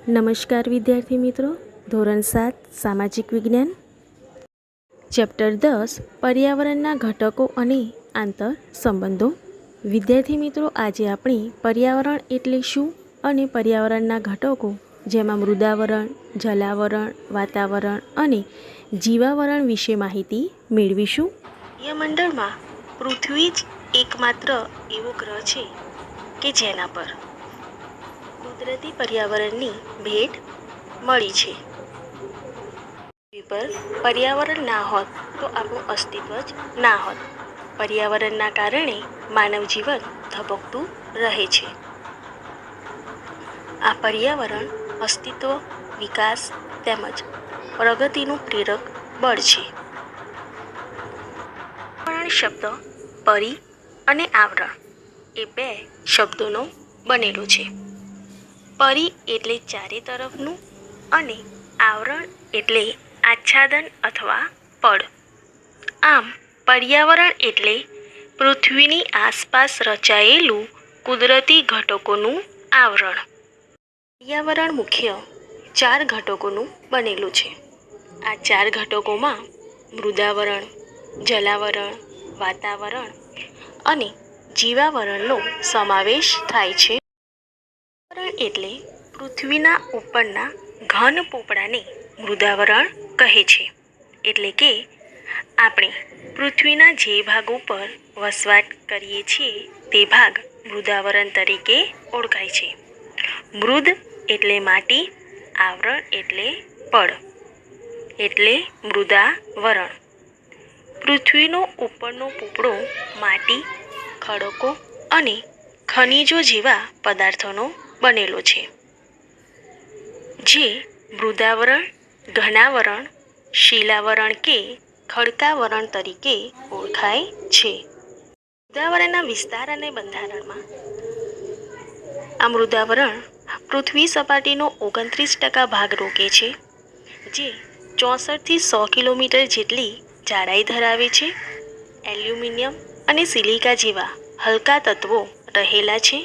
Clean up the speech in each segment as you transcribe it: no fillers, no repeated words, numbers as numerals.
નમસ્કાર વિદ્યાર્થી મિત્રો, ધોરણ 7 સામાજિક વિજ્ઞાન, ચેપ્ટર 10 પર્યાવરણના ઘટકો અને આંતર સંબંધો. વિદ્યાર્થી મિત્રો, આજે આપણે પર્યાવરણ એટલે શું અને પર્યાવરણના ઘટકો જેમાં મૃદાવરણ, જલાવરણ, વાતાવરણ અને જીવાવરણ વિશે માહિતી મેળવીશું. સૂર્યમંડળમાં પૃથ્વી જ એકમાત્ર એવો ગ્રહ છે કે જેના પર કુદરતી પર્યાવરણની ભેટ મળી છે. પૃથ્વી પર પર્યાવરણ ના હોત તો આપણું અસ્તિત્વ જ ના હોત. પર્યાવરણના કારણે માનવ જીવન ધબકતું રહે છે. આ પર્યાવરણ અસ્તિત્વ, વિકાસ તેમજ પ્રગતિનું પ્રેરક બળ છે. પર્યાવરણ શબ્દ પરી અને આવરણ એ બે શબ્દોનો બનેલો છે. પરી એટલે ચારે તરફનું અને આવરણ એટલે આચ્છાદન અથવા પડ. આમ પર્યાવરણ એટલે પૃથ્વીની આસપાસ રચાયેલું કુદરતી ઘટકોનું આવરણ. પર્યાવરણ મુખ્ય 4 ઘટકોનું બનેલું છે. આ 4 ઘટકોમાં મૃદાવરણ, જલાવરણ, વાતાવરણ અને જીવાવરણનો સમાવેશ થાય છે. મૃદાવરણ એટલે પૃથ્વીના ઉપરના ઘન પોપડાને મૃદાવરણ કહે છે. એટલે કે આપણે પૃથ્વીના જે ભાગો પર વસવાટ કરીએ છીએ તે ભાગ મૃદાવરણ તરીકે ઓળખાય છે. મૃદ એટલે માટી, આવરણ એટલે પડ, એટલે મૃદાવરણ. પૃથ્વીનો ઉપરનો પોપડો માટી, ખડકો અને ખનિજો જેવા પદાર્થોનો બનેલો છે, જે મૃદાવરણ, ઘનાવરણ, શિલાવરણ કે ખડકાવરણ તરીકે ઓળખાય છે. મૃદાવરણના વિસ્તાર અને બંધારણમાં આ મૃદાવરણ પૃથ્વી સપાટીનો 29% ભાગ રોકે છે, જે 64 થી 100 કિલોમીટર જેટલી જાડાઈ ધરાવે છે. એલ્યુમિનિયમ અને સિલિકા જેવા હલકા તત્વો રહેલા છે.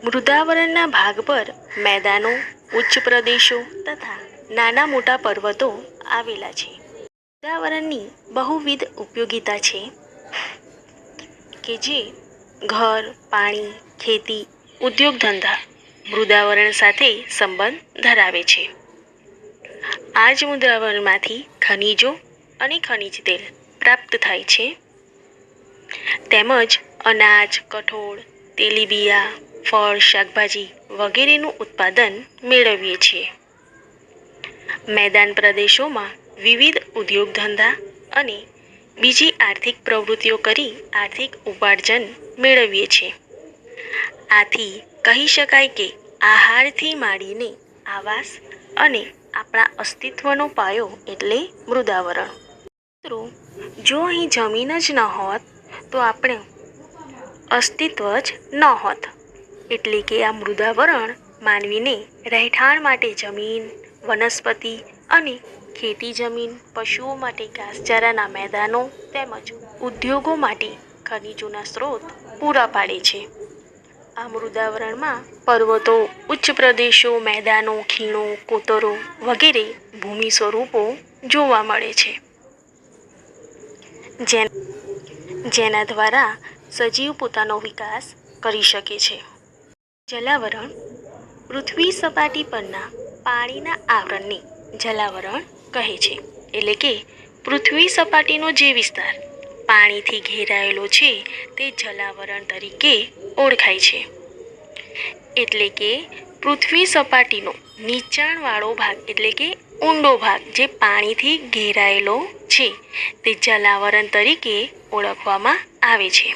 મૃદાવરણના ભાગ પર મેદાનો, ઉચ્ચ પ્રદેશો તથા નાના મોટા પર્વતો આવેલા છે. મૃદાવરણની બહુવિધ ઉપયોગિતા છે કે જે ઘર, પાણી, ખેતી, ઉદ્યોગ ધંધા મૃદાવરણ સાથે સંબંધ ધરાવે છે. આ જ મૃદાવરણમાંથી ખનિજો અને ખનિજ તેલ પ્રાપ્ત થાય છે. તેમજ અનાજ, કઠોળ, તેલીબિયાં, ફળ, શાકભાજી વગેરેનું ઉત્પાદન મેળવીએ છીએ. મેદાન પ્રદેશોમાં વિવિધ ઉદ્યોગ ધંધા અને બીજી આર્થિક પ્રવૃત્તિઓ કરી આર્થિક ઉપાર્જન મેળવીએ છીએ. આથી કહી શકાય કે આહારથી માંડીને આવાસ અને આપણા અસ્તિત્વનો પાયો એટલે મૃદાવરણ. મિત્રો, જો અહીં જમીન જ ન હોત તો આપણે અસ્તિત્વ જ ન હોત. એટલે કે આ મૃદાવરણ માનવીને રહેઠાણ માટે જમીન, વનસ્પતિ અને ખેતી જમીન, પશુઓ માટે ઘાસચારાના મેદાનો તેમજ ઉદ્યોગો માટે ખનિજોના સ્ત્રોત પૂરા પાડે છે. આ મૃદાવરણમાં પર્વતો, ઉચ્ચ પ્રદેશો, મેદાનો, ખીણો, કોતરો વગેરે ભૂમિ સ્વરૂપો જોવા મળે છે, જેના દ્વારા સજીવ પોતાનો વિકાસ કરી શકે છે. જલાવરણ પૃથ્વી સપાટી પરના પાણીના આવરણને જલાવરણ કહે છે. એટલે કે પૃથ્વી સપાટીનો જે વિસ્તાર પાણીથી ઘેરાયેલો છે તે જલાવરણ તરીકે ઓળખાય છે. એટલે કે પૃથ્વી સપાટીનો નીચાણવાળો ભાગ એટલે કે ઊંડો ભાગ જે પાણીથી ઘેરાયેલો છે તે જલાવરણ તરીકે ઓળખવામાં આવે છે.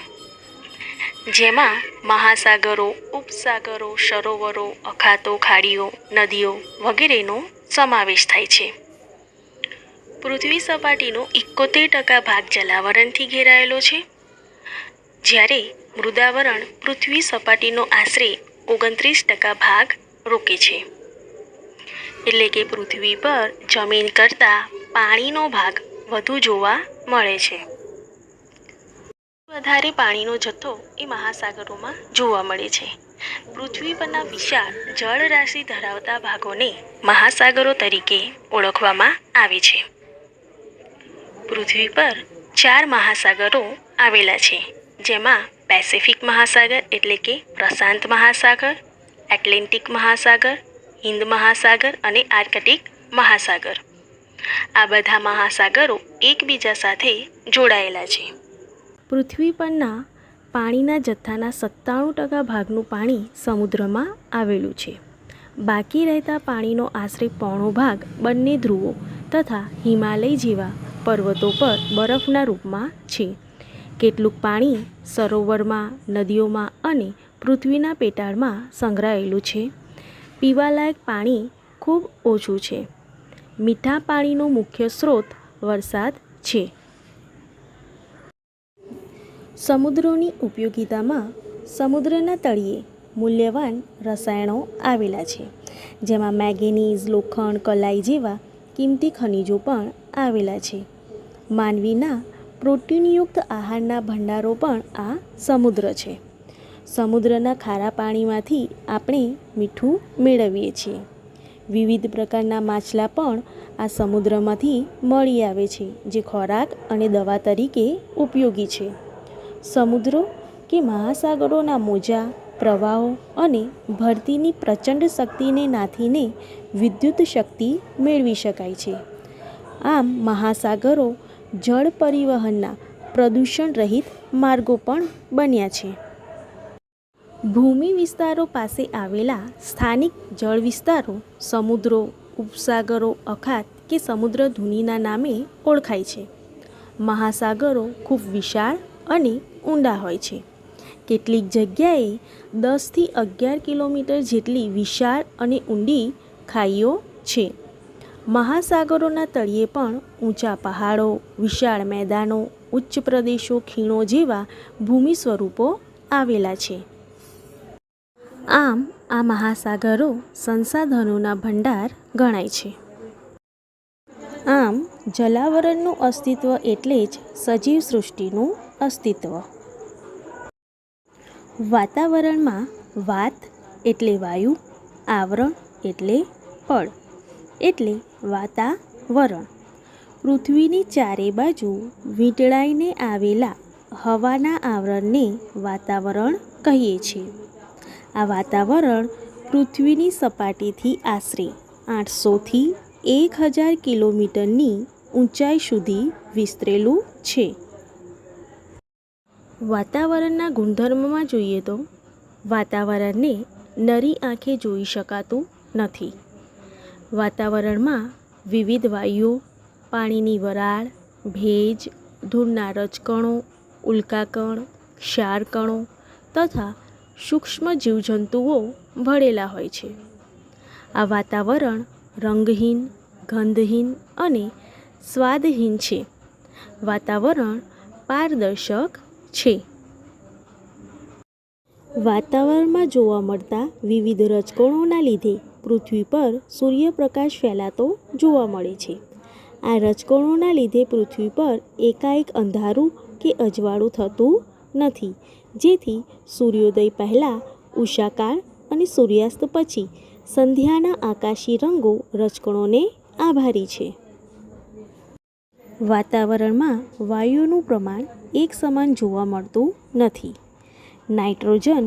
જેમાં મહાસાગરો, ઉપસાગરો, સરોવરો, અખાતો, ખાડીઓ, નદીઓ વગેરેનો સમાવેશ થાય છે. પૃથ્વી સપાટીનો 71% ભાગ જલાવરણથી ઘેરાયેલો છે, જ્યારે મૃદાવરણ પૃથ્વી સપાટીનો આશરે 29% ભાગ રોકે છે. એટલે કે પૃથ્વી પર જમીન કરતાં પાણીનો ભાગ વધુ જોવા મળે છે. વધારે પાણીનો જથ્થો એ મહાસાગરોમાં જોવા મળે છે. પૃથ્વી પરના વિશાળ જળરાશિ ધરાવતા ભાગોને મહાસાગરો તરીકે ઓળખવામાં આવે છે. પૃથ્વી પર 4 મહાસાગરો આવેલા છે, જેમાં પેસિફિક મહાસાગર એટલે કે પ્રશાંત મહાસાગર, એટલાન્ટિક મહાસાગર, હિન્દ મહાસાગર અને આર્કટિક મહાસાગર. આ બધા મહાસાગરો એકબીજા સાથે જોડાયેલા છે. પૃથ્વી પરના પાણીના જથ્થાના 97% ભાગનું પાણી સમુદ્રમાં આવેલું છે. બાકી રહેતા પાણીનો આશરે પોણો ભાગ બંને ધ્રુવો તથા હિમાલય જેવા પર્વતો પર બરફના રૂપમાં છે. કેટલુંક પાણી સરોવરમાં, નદીઓમાં અને પૃથ્વીના પેટાળમાં સંગ્રહાયેલું છે. પીવાલાયક પાણી ખૂબ ઓછું છે. મીઠા પાણીનો મુખ્ય સ્ત્રોત વરસાદ છે. સમુદ્રોની ઉપયોગિતામાં સમુદ્રના તળિયે મૂલ્યવાન રસાયણો આવેલા છે, જેમાં મેંગેનીઝ, લોખંડ, કલાઈ જેવા કિંમતી ખનિજો પણ આવેલા છે. માનવીના પ્રોટીનયુક્ત આહારના ભંડારો પણ આ સમુદ્ર છે. સમુદ્રના ખારા પાણીમાંથી આપણે મીઠું મેળવીએ છીએ. વિવિધ પ્રકારના માછલા પણ આ સમુદ્રમાંથી મળી આવે છે, જે ખોરાક અને દવા તરીકે ઉપયોગી છે. સમુદ્રો કે મહાસાગરોના મોજા, પ્રવાહો અને ભરતીની પ્રચંડ શક્તિને નાથીને વિદ્યુત શક્તિ મેળવી શકાય છે. આમ મહાસાગરો જળ પરિવહનના પ્રદૂષણ રહિત માર્ગો પણ બન્યા છે. ભૂમિ વિસ્તારો પાસે આવેલા સ્થાનિક જળ વિસ્તારો સમુદ્રો, ઉપસાગરો, અખાત કે સમુદ્રધુનીના નામે ઓળખાય છે. મહાસાગરો ખૂબ વિશાળ અને ઊંડા હોય છે. કેટલીક જગ્યાએ 10થી 11 કિલોમીટર જેટલી વિશાળ અને ઊંડી ખાઈઓ છે. મહાસાગરોના તળિયે પણ ઊંચા પહાડો, વિશાળ મેદાનો, ઉચ્ચ પ્રદેશો, ખીણો જેવા ભૂમિ સ્વરૂપો આવેલા છે. આમ આ મહાસાગરો સંસાધનોના ભંડાર ગણાય છે. આમ જલાવરણનું અસ્તિત્વ એટલે જ સજીવ સૃષ્ટિનું અસ્તિત્વ. વાતાવરણમાં વાત એટલે વાયુ, આવરણ એટલે પડ એટલે વાતાવરણ. પૃથ્વીની ચારે બાજુ વીંટળાઈને આવેલા હવાના આવરણને વાતાવરણ કહીએ છીએ. આ વાતાવરણ પૃથ્વીની સપાટીથી આશરે 800થી 1000 કિલોમીટરની ઊંચાઈ સુધી વિસ્તરેલું છે. વાતાવરણના ગુણધર્મમાં જોઈએ તો વાતાવરણને નરી આંખે જોઈ શકાતું નથી. વાતાવરણમાં વિવિધ વાયુઓ, પાણીની વરાળ, ભેજ, ધૂળના રજકણો, ઉલ્કાકણ, ક્ષારકણો તથા સૂક્ષ્મ જીવજંતુઓ ભળેલા હોય છે. આ વાતાવરણ રંગહીન, ગંધહીન અને સ્વાદહીન છે. વાતાવરણ પારદર્શક છે. વાતાવરણમાં જોવા મળતા વિવિધ રજકણોના લીધે પૃથ્વી પર સૂર્યપ્રકાશ ફેલાતો જોવા મળે છે. આ રજકણોના લીધે પૃથ્વી પર એકાએક અંધારું કે અજવાળું થતું નથી, જેથી સૂર્યોદય પહેલાં ઉષાકાળ અને સૂર્યાસ્ત પછી સંધ્યાના આકાશી રંગો રજકણોને આભારી છે. વાતાવરણમાં વાયુઓનું પ્રમાણ એક સમાન જોવા મળતું નથી. Nitrogen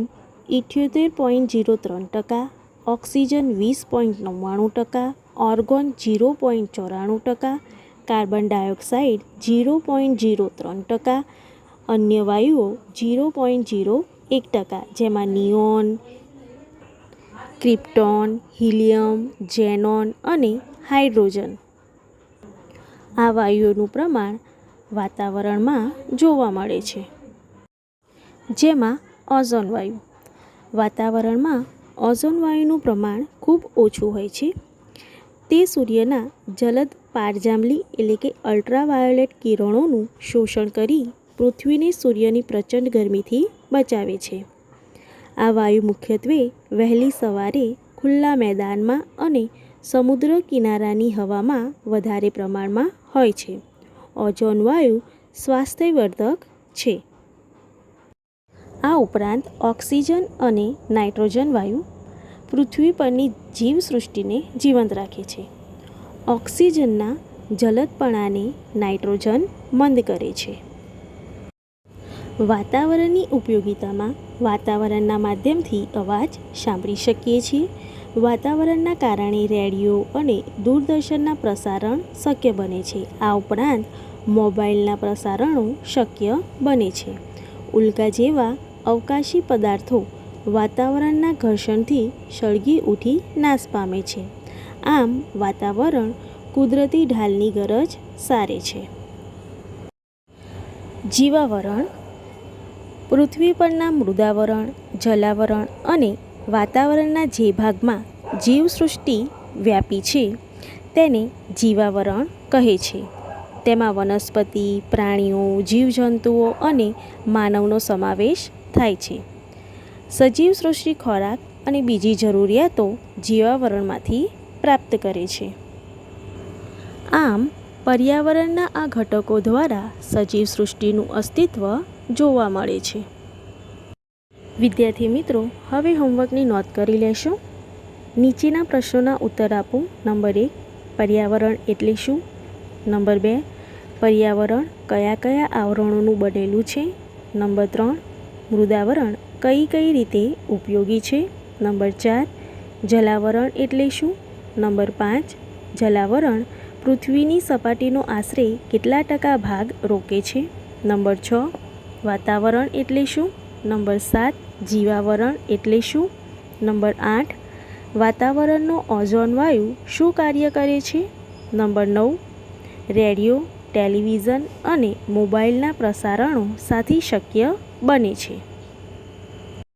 78.03%, oxygen 20.99%, argon 0.94%, carbon dioxide 0.03%, અન્ય વાયુઓ 0.01%, જેમાં નિયોન, ક્રિપ્ટોન, હિલિયમ, ઝેનોન અને હાઇડ્રોજન. આ વાયુઓનું પ્રમાણ વાતાવરણમાં જોવા મળે છે. જેમાં ઓઝોન વાયુ. વાતાવરણમાં ઓઝોન વાયુનું પ્રમાણ ખૂબ ઓછું હોય છે. તે સૂર્યના જલદ પારજાંબલી એટલે કે અલ્ટ્રાવાયોલેટ કિરણોનું શોષણ કરી પૃથ્વીને સૂર્યની પ્રચંડ ગરમીથી બચાવે છે. આ વાયુ મુખ્યત્વે વહેલી સવારે ખુલ્લા મેદાનમાં અને સમુદ્ર કિનારાની હવામાં વધારે પ્રમાણમાં હોય છે. ઓઝોન વાયુ સ્વાસ્થ્યવર્ધક છે. આ ઉપરાંત ઓક્સિજન અને નાઇટ્રોજન વાયુ પૃથ્વી પરની જીવસૃષ્ટિને જીવંત રાખે છે. ઓક્સિજનના જલદપણાને નાઇટ્રોજન મંદ કરે છે. વાતાવરણની ઉપયોગિતામાં વાતાવરણના માધ્યમથી અવાજ સાંભળી શકીએ છીએ. વાતાવરણના કારણે રેડિયો અને દૂરદર્શનના પ્રસારણ શક્ય બને છે. આ ઉપરાંત મોબાઈલના પ્રસારણો શક્ય બને છે. ઉલ્કા જેવા અવકાશી પદાર્થો વાતાવરણના ઘર્ષણથી સળગી ઉઠી નાશ પામે છે. આમ વાતાવરણ કુદરતી ઢાલની ગરજ સારે છે. જીવાવરણ પૃથ્વી પરના મૃદાવરણ, જલાવરણ અને વાતાવરણના જે ભાગમાં જીવસૃષ્ટિ વ્યાપી છે તેને જીવાવરણ કહે છે. તેમાં વનસ્પતિ, પ્રાણીઓ, જીવજંતુઓ અને માનવનો સમાવેશ થાય છે. સજીવ સૃષ્ટિ ખોરાક અને બીજી જરૂરિયાતો જીવાવરણમાંથી પ્રાપ્ત કરે છે. આમ પર્યાવરણના આ ઘટકો દ્વારા સજીવ સૃષ્ટિનું અસ્તિત્વ જોવા મળે છે. વિદ્યાર્થી મિત્રો, હવે હોમવર્કની નોંધ કરી લેશો. નીચેના પ્રશ્નોના ઉત્તર આપો. નંબર 1, પર્યાવરણ એટલે શું? નંબર 2, પર્યાવરણ કયા કયા આવરણોનું બનેલું છે? નંબર 3, મૃદાવરણ કઈ કઈ રીતે ઉપયોગી છે? નંબર 4, જલાવરણ એટલે શું? નંબર 5, જલાવરણ પૃથ્વીની સપાટીનો આશરે કેટલા ટકા ભાગ રોકે છે? નંબર 6, વાતાવરણ એટલે શું? નંબર 7, જીવાવરણ એટલે શું? નંબર 8, વાતાવરણનો ઓઝોન વાયુ શું કાર્ય કરે છે? નંબર 9, રેડિયો, ટેલિવિઝન અને મોબાઈલના પ્રસારણો સાથી શક્ય બને છે.